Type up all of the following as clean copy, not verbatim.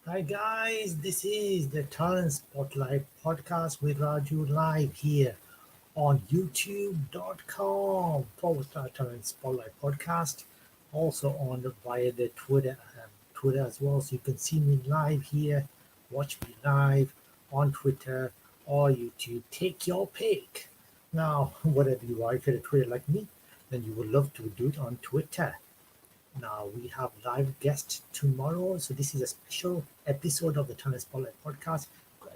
Hi guys, this is the Talent Spotlight podcast with Raju live here on youtube.com/talent spotlight podcast. Also on via the Twitter as well. So you can see me live here, watch me live on Twitter or YouTube. Take your pick. Now, whatever you are, if you're a Twitter like me, then you would love to do it on Twitter. Now we have live guest tomorrow, so this is a special episode of the Talent Spotlight podcast.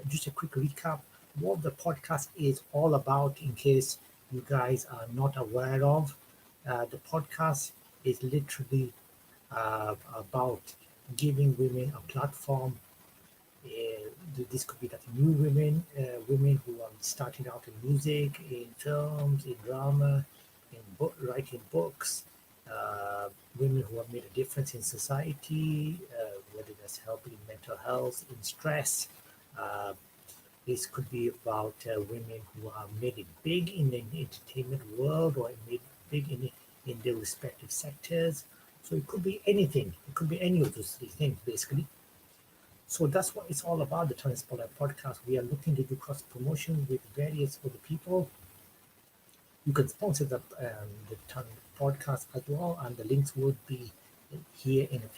Just a quick recap what the podcast is all about, in case you guys are not aware of. The podcast is literally about giving women a platform. This could be that new women who are starting out in music, in films, in drama, in writing books, uh, women who have made a difference in society, whether that's helping mental health, in stress. Uh, this could be about women who have made it big in the entertainment world or made big in their respective sectors. So it could be anything. It could be any of those three things, basically. So that's what it's all about, the Tony Spotlight podcast. We are looking to do cross promotion with various other people. You can sponsor the Tony podcast as well, and the links will be here in a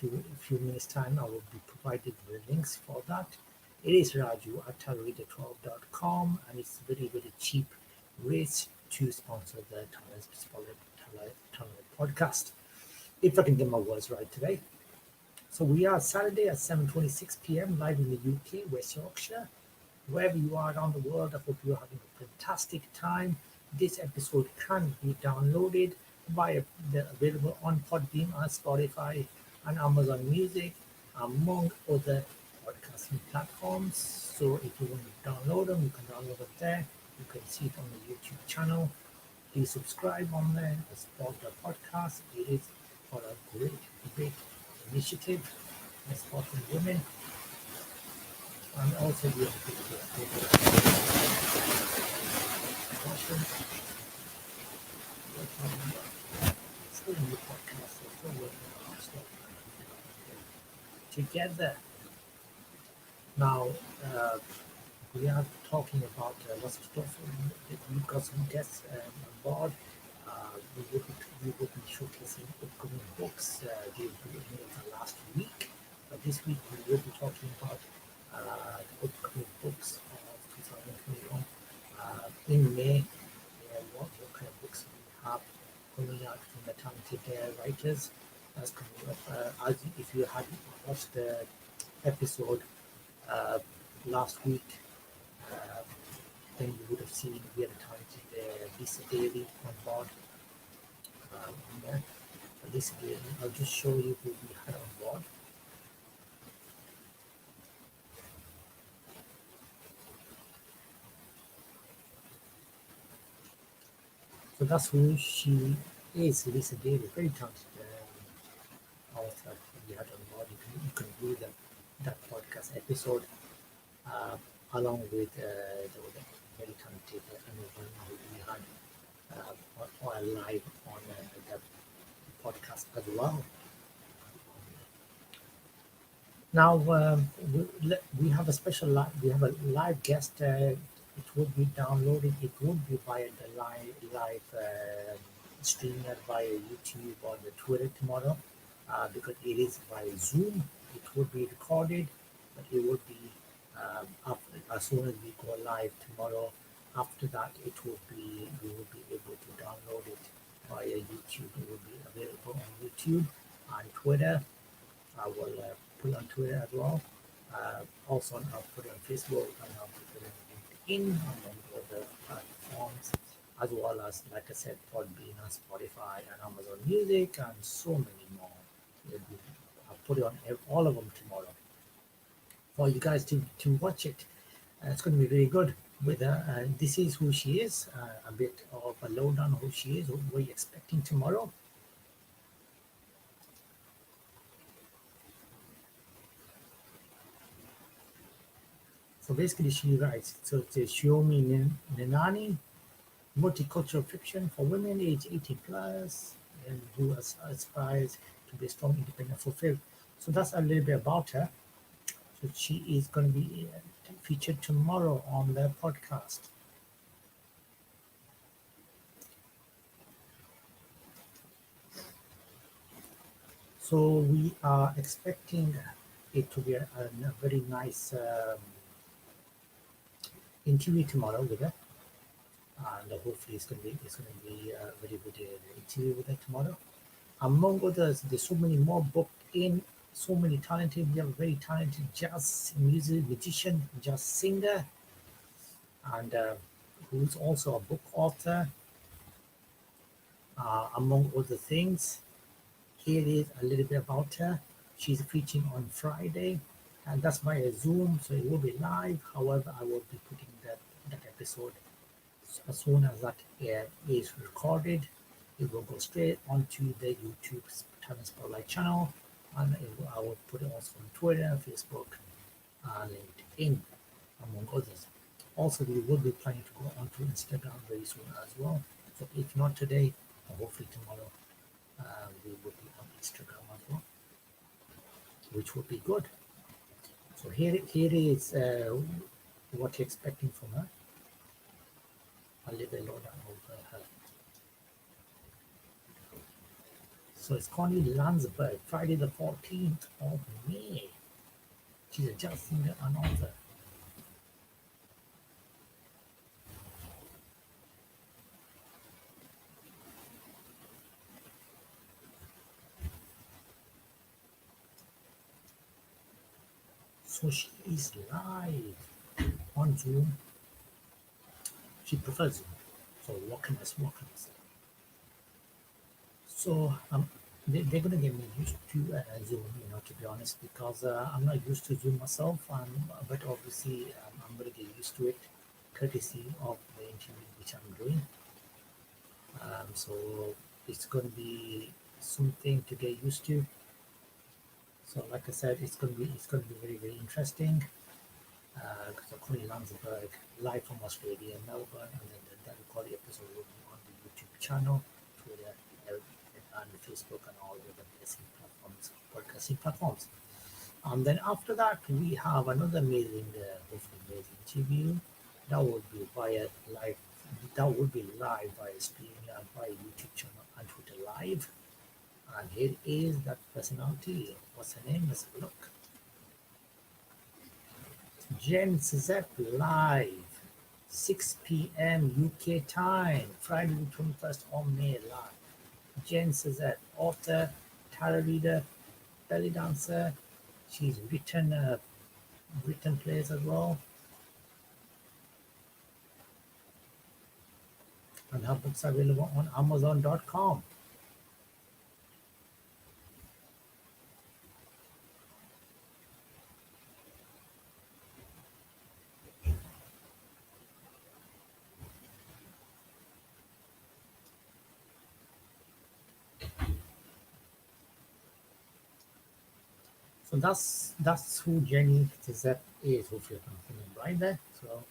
few minutes' time. I will be provided the links for that. It is Raju at talent12.com, and it's very cheap rates to sponsor the Tony Spotlight podcast. If I can get my words right today. So we are Saturday at 7:26 p.m. live in the UK, West Yorkshire. Wherever you are around the world, I hope you're having a fantastic time. This episode can be downloaded via available on Podbean, on Spotify, and Amazon Music, among other podcasting platforms. So if you want to download them, you can download it there. You can see it on the YouTube channel. Please subscribe on there, support the podcast. It is for a great initiative supporting women, and also we have a discussion. Still in the podcast, so still working on our stuff together. Now, uh, we are talking about lots of stuff. We've got some guests on board. We will be showcasing upcoming books. They've been last week. But this week we will be talking about the upcoming books of 2021 in May. What kind of books we have coming out from the talented writers that's coming up. If you had watched the episode uh, last week, uh, then you would have seen we had a talented Lisa Daly on board on there. Lisa Daly, I'll just show you who we had on board. So that's who she is, Lisa Daly, very talented author we had on board. You can view that podcast episode uh, along with the very talented Anu who we had live on the podcast as well. Now we have a we have a live guest. It would be downloaded. It would be via the live streamer via YouTube or the Twitter tomorrow, because it is via Zoom. It would be recorded, but it would be as soon as we go live tomorrow. After that, it will be we will be able to download it via YouTube. It will be available on YouTube and Twitter. I will put it on Twitter as well. Also, I'll put it on Facebook and I'll put it on LinkedIn and on other platforms, as well as, like I said, Podbean and Spotify and Amazon Music and so many more. I'll put it on all of them tomorrow for you guys to watch it. It's going to be really good with her. And this is who she is, a bit of a lowdown on who she is, what we're expecting tomorrow. So basically, she writes, so it says Shiomi Nenani, multicultural fiction for women aged 18 plus and who aspires to be strong, independent, fulfilled. So that's a little bit about her. So she is going to be featured tomorrow on the podcast. So we are expecting it to be a very nice interview tomorrow with her, and hopefully it's going to be a very good interview with her tomorrow. Among others, there's so many more booked in, so many talented. We have a very talented jazz music magician, jazz singer, and who's also a book author, among other things. Here is a little bit about her. She's featuring on Friday, and that's via Zoom, so it will be live. However, I will be putting that episode as soon as that is recorded. It will go straight onto the YouTube Talent Spotlight channel, and I will put it also on Twitter, Facebook, LinkedIn, among others. Also, we will be planning to go onto Instagram very soon as well. So if not today, hopefully tomorrow, we will be on Instagram as well, which would be good. So here is what you're expecting from her. A little lowdown of her. So it's Connie Landsberg, Friday the 14th of May. She's a jazz singer and author. So she is live on Zoom. She prefers Zoom. So what can I say? So they're gonna get me used to Zoom, to be honest, because I'm not used to Zoom myself. But obviously I'm gonna get used to it, courtesy of the interview which I'm doing. So it's gonna be something to get used to. So like I said, it's gonna be very interesting. Because Connie Landsberg live from Australia, Melbourne, and then the recorded episode will be on the YouTube channel, Twitter, and Facebook, and all the podcasting platforms. And then after that, we have another hopefully amazing interview. That would be via live. That would be live via streaming via YouTube channel and Twitter live. And here is that personality. What's her name? Let's have a look. Jen Suzette live, 6 p.m. UK time, Friday the 21st of May live. Jen Suzette, author, tarot reader, belly dancer. She's written plays as well, and her books are available on Amazon.com. So that's who Jenny Suzette is. Hopefully, I'm feeling right there. So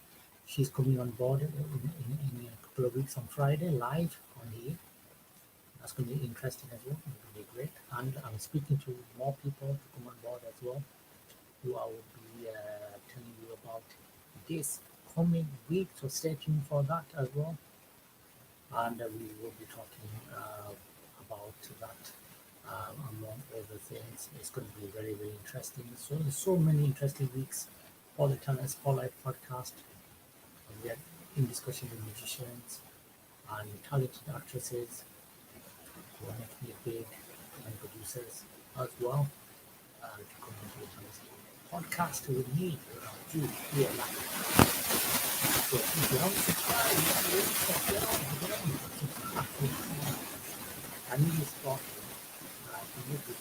she's coming on board in a couple of weeks on Friday live on here. That's going to be interesting as well. It's going to be great. And I'm speaking to more people to come on board as well, who I will be telling you about this coming week. So stay tuned for that as well. And we will be talking about that among other things. It's going to be very interesting. So there's so many interesting weeks for the Talent Spotlight podcast. We are in discussion with magicians and talented actresses who are making it big, and producers as well, to come into the podcast with me around you here live. So if you haven't subscribed, I need this spot. I need this.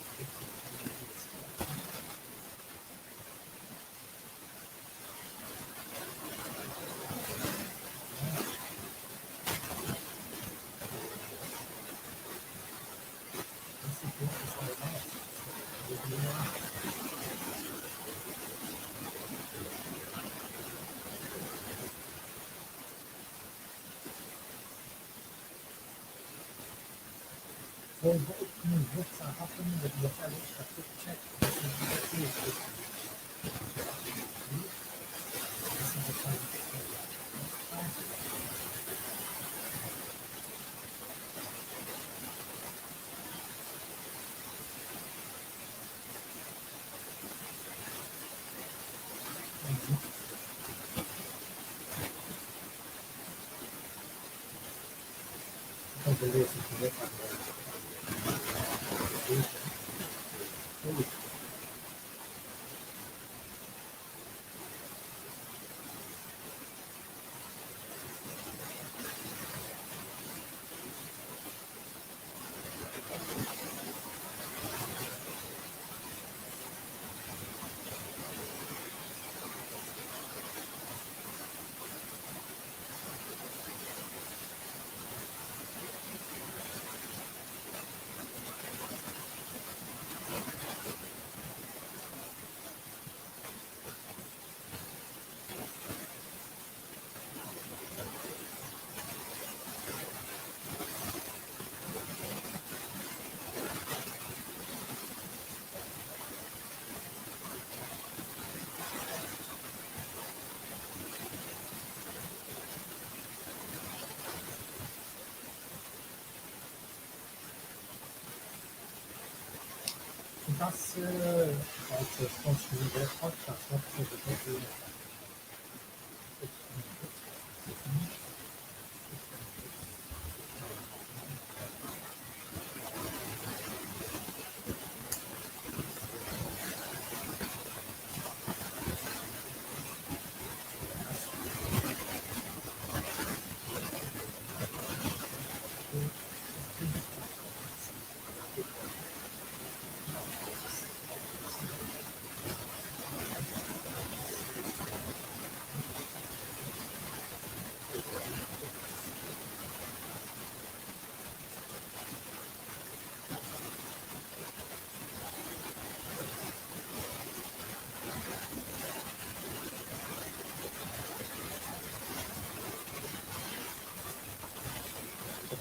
So what books are happening with the quick check. believe in the that's also response to the podcast. What is the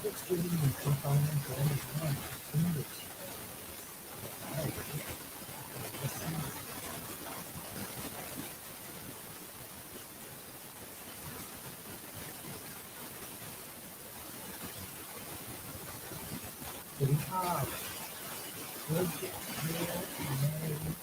books really compound and English? We have Project Real Mary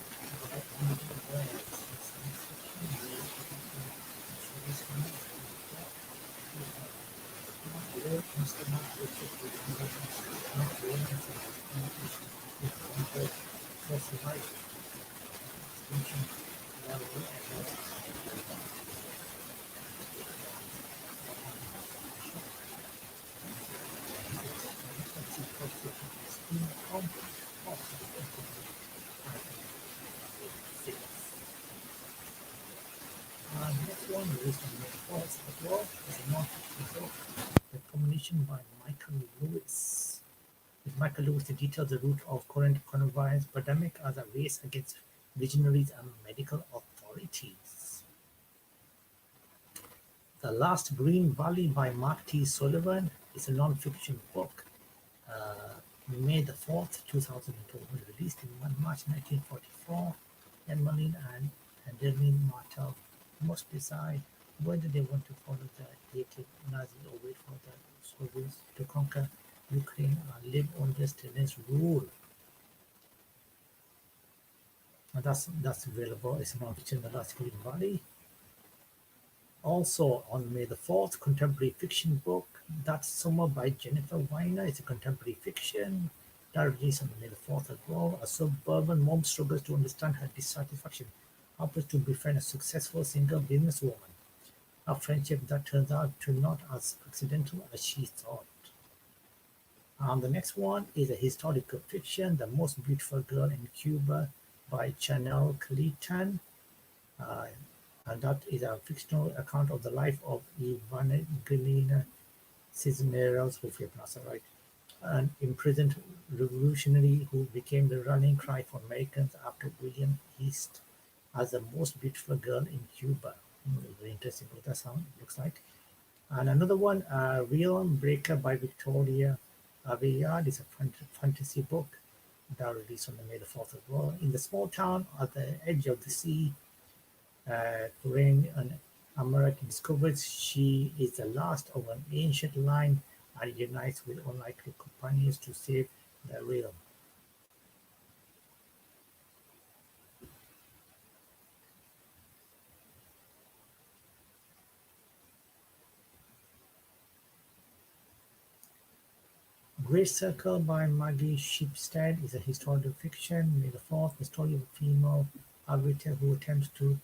Next one is on the forest as well. It's a non-fiction book, The Combination by Michael Lewis. With Michael Lewis, he details the root of current coronavirus pandemic as a race against visionaries and medical authorities. The Last Green Valley by Mark T. Sullivan is a non-fiction book. Uh, May the 4th, 2002, was released in March 1944. Ian Malin and Andelin Martel must decide whether they want to follow the hated Nazis or wait for the Soviets to conquer Ukraine and live under Stalin's rule. And that's available. It's non-fiction, The Last Green Valley. Also on May the 4th, contemporary fiction book That Summer by Jennifer Weiner. It's a contemporary fiction that released on May the 4th as well. A suburban mom struggles to understand her dissatisfaction, happens to befriend a successful single businesswoman. A friendship that turns out to not as accidental as she thought. The next one is a historical fiction, The Most Beautiful Girl in Cuba by Chanel Clayton. Uh, and that is a fictional account of the life of Evangelina Cisneros, hopefully I pronounced that right, an imprisoned revolutionary who became the rallying cry for Americans after William East as the most beautiful girl in Cuba. Very interesting book, that's how it looks like. And another one, Realm Breaker by Victoria Aveyard, is a fantasy book that released on the May the 4th as well. In the small town at the edge of the sea, Corinne, an American, discovers she is the last of an ancient line and unites with unlikely companions to save the realm. Great Circle by Maggie Sheepstead is a historical fiction. May the Fourth, the story of a female arbiter who attempts to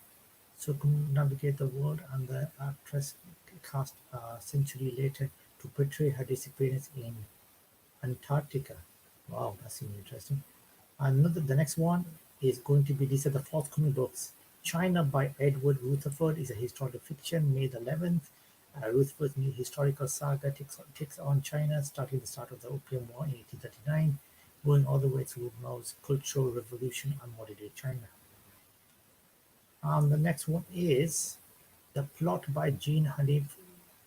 circumnavigate the world, and the actress cast a century later to portray her disappearance in Antarctica. Wow, that seems interesting. The next one is going to be, these are the forthcoming books. China by Edward Rutherford is a historical fiction, May the 11th. Rutherford's new historical saga takes on China, starting the start of the Opium War in 1839, going all the way through Mao's Cultural Revolution and modern-day China. The next one is The Plot by Jean Hanif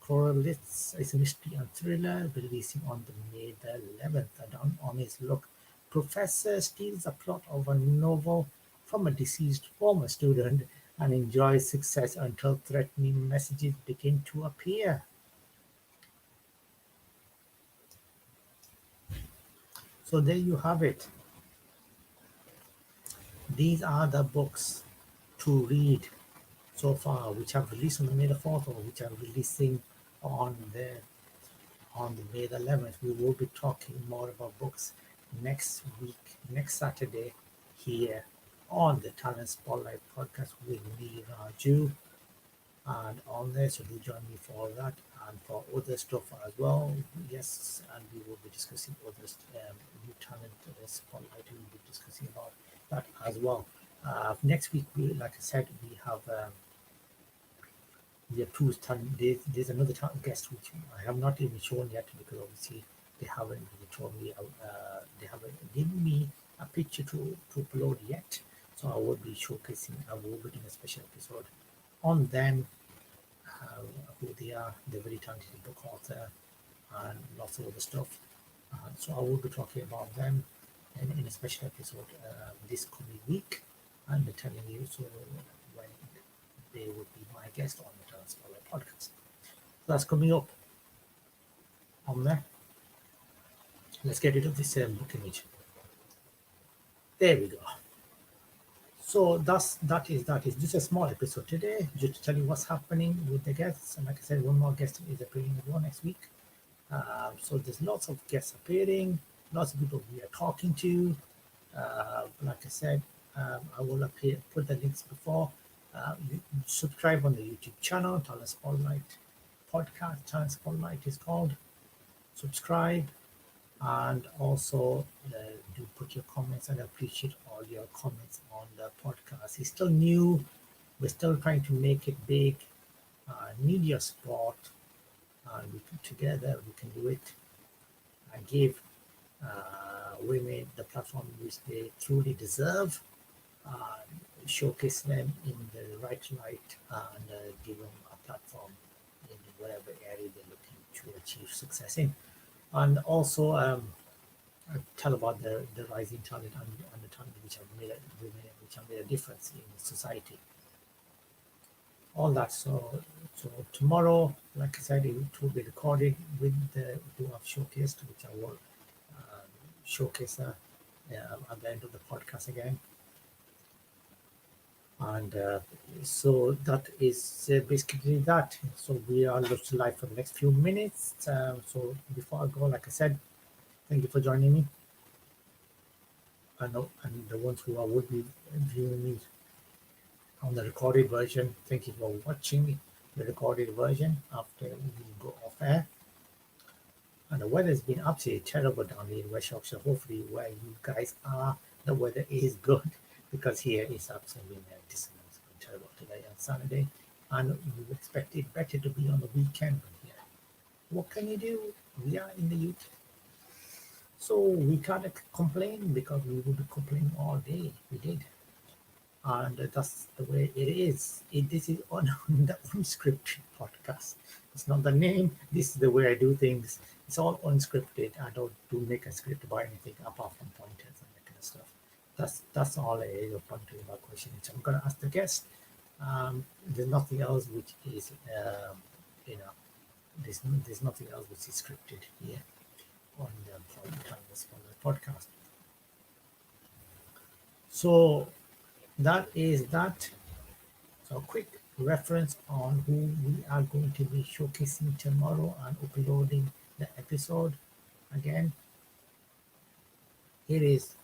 Korelitz. It's a mystery and thriller, releasing on the May the 11th. And on his look, Professor steals the plot of a novel from a deceased former student and enjoys success until threatening messages begin to appear. So there you have it. These are the books to read so far, which have released on the May the 4th or which are releasing on the May the 11th. We will be talking more about books next week, next Saturday, here on the Talent Spotlight podcast with me, Raju, and on there. So do join me for that and for other stuff as well. Yes, and we will be discussing other new talent spotlight. We will be discussing about that as well. Next week, like I said, we have two talent. There's another guest which I have not even shown yet because obviously they haven't really told me. They haven't given me a picture to upload yet. So I will be showcasing. I will be doing a special episode on them, who they are. They're very talented book author and lots of other stuff. So I will be talking about them in a special episode this coming week, and telling you so when they would be my guest on the Transport podcast. So that's coming up on there. Let's get rid of this book image. There we go. So that is just a small episode today, just to tell you what's happening with the guests. And like I said, one more guest is appearing as well next week. So there's lots of guests appearing, lots of people we are talking to. Like I said, I will put the links before. You subscribe on the YouTube channel, Talent Spotlight podcast. Talent Spotlight is called. Subscribe, and also do put your comments, and I appreciate all your comments on the podcast. It's still new. We're still trying to make it big. Need your support. We can, together we can do it and give women the platform which they truly deserve. Showcase them in the right light, and give them a platform in whatever area they're looking to achieve success in. And also tell about the rising talent and the talent which have made a difference in society. All that. So tomorrow, like I said, it will be recorded with the who I've showcased, which I will showcase at the end of the podcast again. And so that is basically that. So we are just live for the next few minutes. So before I go, like I said, thank you for joining me. I know, and the ones who would be viewing me on the recorded version, thank you for watching the recorded version after we go off air. And the weather has been absolutely terrible down here in West Yorkshire. Hopefully, where you guys are, the weather is good, because here it's absolutely dismal. It's been terrible today on Saturday, and you expect it better to be on the weekend. But yeah, what can you do? We are in the UK, so we can't complain, because we would be complaining all day. We did. And that's the way it is. This is on the unscripted podcast. It's not the name. This is the way I do things. It's all unscripted. I don't do make a script about anything apart from pointers and that kind of stuff. That's all it is of pointing about question. So I'm gonna ask the guest. There's nothing else which is you know there's nothing else which is scripted here on the podcast. So that is that. So a quick reference on who we are going to be showcasing tomorrow and uploading the episode again. It is.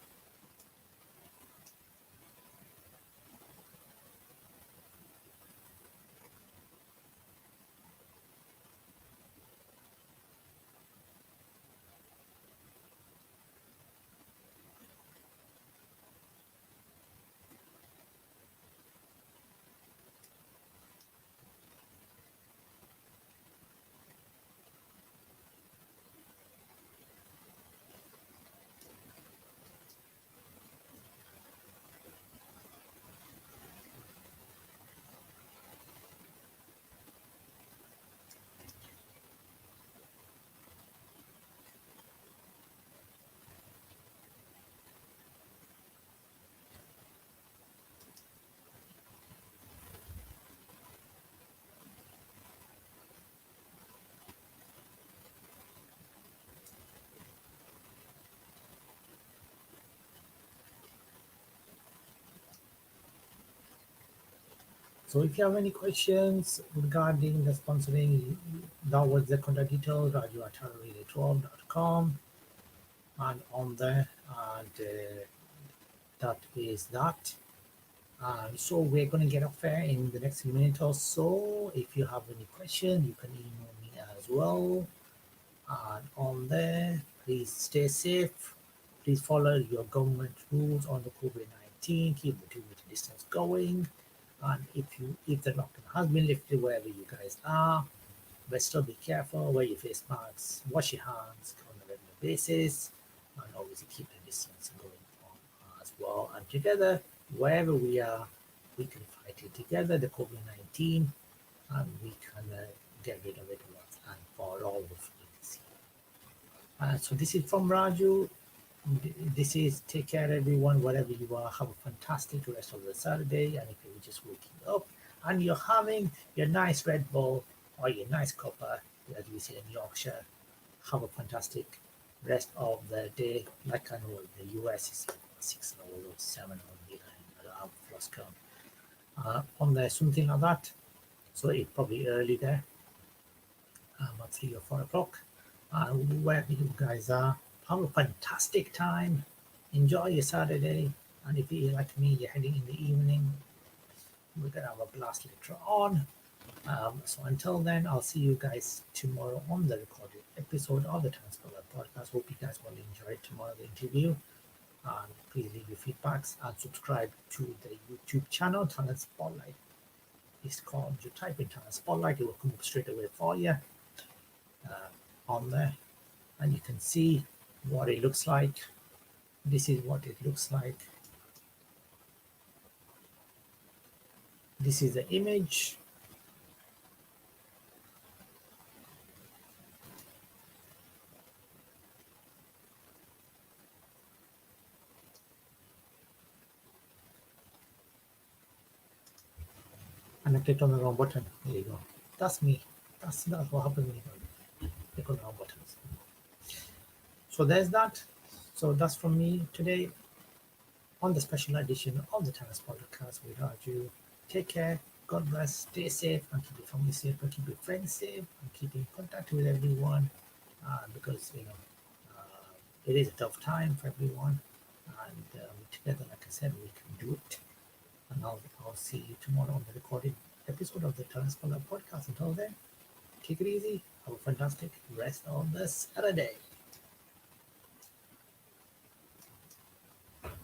So if you have any questions regarding the sponsoring, that was the contact details, raju@harrowrelay12.com, and on there, and that is that. So we're going to get off there in the next minute or so. If you have any question, you can email me as well. And on there, please stay safe. Please follow your government rules on the COVID-19. Keep the 2 meter distance going. And if the lockdown has been lifted wherever you guys are, but still be careful. Wear your face masks. Wash your hands on a regular basis, and obviously keep the distance going on as well. And together, wherever we are, we can fight it together. The COVID-19, and we can get rid of it once and for all of humanity. So this is from Raju. This is take care everyone wherever you are. Have a fantastic rest of the Saturday. And if you're just waking up and you're having your nice Red Bull or your nice cuppa, as we say in Yorkshire, have a fantastic rest of the day. Like I know the US is 6 hours or 7 hours behind. I've lost count on there, something like that. So it's probably early there, about 3 or 4 o'clock. Wherever you guys are, have a fantastic time. Enjoy your Saturday. And if you're like me, you're heading in the evening, we're going to have a blast later on. So until then, I'll see you guys tomorrow on the recorded episode of the Transparent Podcast. Hope you guys will enjoy tomorrow the interview. And please leave your feedbacks and subscribe to the YouTube channel, Talent Spotlight. It's called, you type in Talent Spotlight, it will come up straight away for you on there. And you can see what it looks like. This is what it looks like. This is the image. And I clicked on the wrong button. There you go. That's me. That's what happens when you click on the wrong buttons. So there's that. So that's from me today on the special edition of the Tennis Podcast with Raju. Take care. God bless. Stay safe and keep your family safe and keep your friends safe and keep in contact with everyone because it is a tough time for everyone. And together, like I said, we can do it. And I'll see you tomorrow on the recorded episode of the Tennis Podcast. Until then, take it easy. Have a fantastic rest of the Saturday.